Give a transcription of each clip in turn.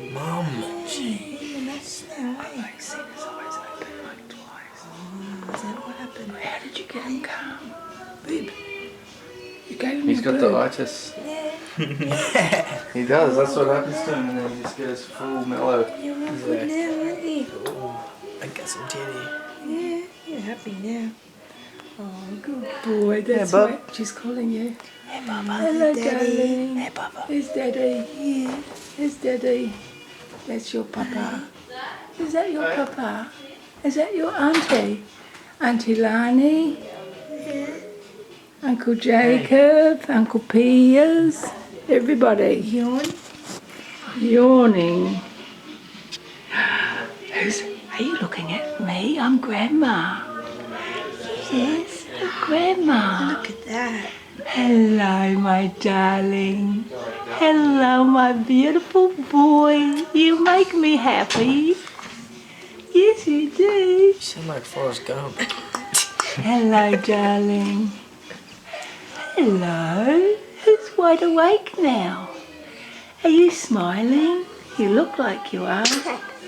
Mum. Gee, that's right. I've seen his eyes open like twice. Oh, is that what happened? How did you get him calm? Bib, you gave him He's a got boob. the itis. Yeah. He does, that's what happens to him, and then he just goes full mellow. You're all good now, aren't you? Oh, I got some titty. Yeah, you're happy now. Oh, good boy. That's Bub. what she's calling you. Hey, Papa. Hello, Daddy. darling. Hey, Papa. Here's Daddy. Yeah. Here's Daddy. That's your papa. Is that your papa? Is that your auntie? Aunty Lani? Uncle Jacob? Uncle Piers? Everybody. Yawn. Yawning. Are you looking at me? I'm Grandma. Yes, Grandma. Look at that. Hello, my darling. Hello, my beautiful boy. You make me happy. Yes, you do. You sound like Forrest Gump. Hello, darling. Hello. Who's wide awake now? Are you smiling? You look like you are.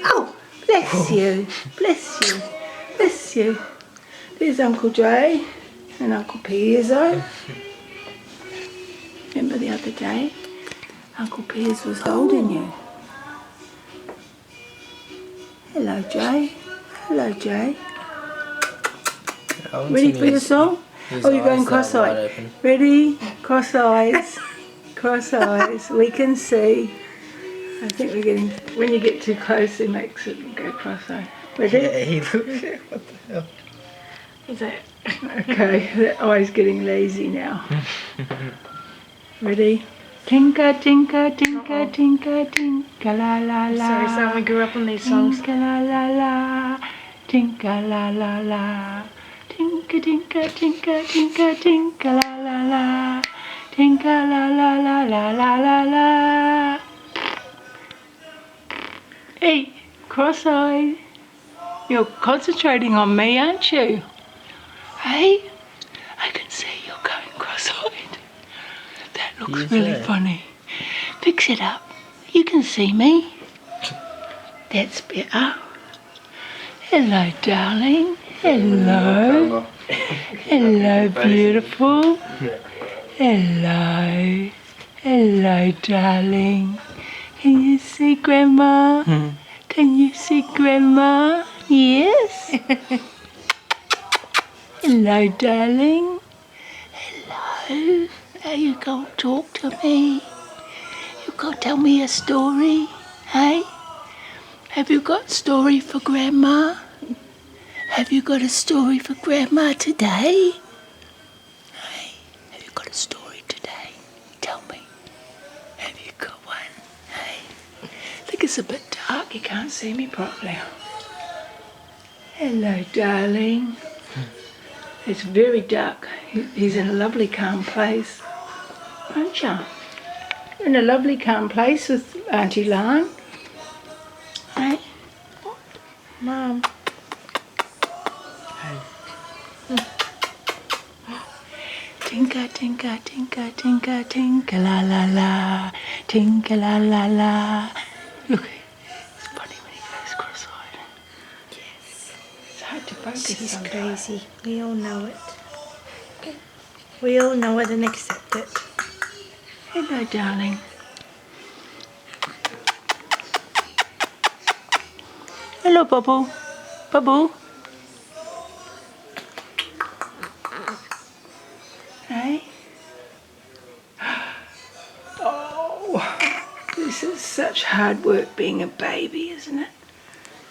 Oh, bless you. Bless you. Bless you. There's Uncle Jay and Uncle Piers. Remember the other day? Uncle Piers was holding you. Hello, Jay. Hello, Jay. Ready for your song? His Oh, you're going eyes are wide cross-eyed. open. Ready? Cross eyes. Cross eyes. We can see. I think we're getting... When you get too close, it makes it go cross-eyed. Ready? Yeah, he looks at what the hell. Is that... Okay, that eye's getting lazy now. Ready? Tinka, tinka, tinka, tinka, tinka, la, la, la. Sorry, son, we grew up on these songs. Tinka, la, la, la. Tinka, la, la, la. Tinka, tinka, tinka, tinka, tinka, la, la, la. Tinka, la, la, la, la, la, la, la. Hey, cross-eyed. You're concentrating on me, aren't you? Hey, I can see you're going cross-eyed. That looks really funny. Fix it up. You can see me. That's better. Hello, darling. Hello. Hello, beautiful. Hello. Hello, darling. Can you see Grandma? Can you see Grandma? Yes. Hello, darling. Hello. Are you going to talk to me? You going to tell me a story? Hey? Have you got a story for Grandma? Have you got a story for Grandma today? Hey, have you got a story today? Tell me. Have you got one? Hey? I think it's a bit dark. You can't see me properly. Hello, darling. It's very dark. He's in a lovely, calm place. Aren't you? You're in a lovely, calm place with Aunty Lani. Hey? Mum. Tinka, tinka, tinka, tinka, tinka, la, la, la. Tinka, la, la, la. Look, it's funny when he goes cross-eyed. Yes. It's hard to focus She's sometimes. crazy. We all know it. We all know it and accept it. Hello, darling. Hello, Bubble. Bubble. Hey? Oh, this is such hard work being a baby, isn't it?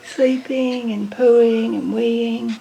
Sleeping and pooing and weeing.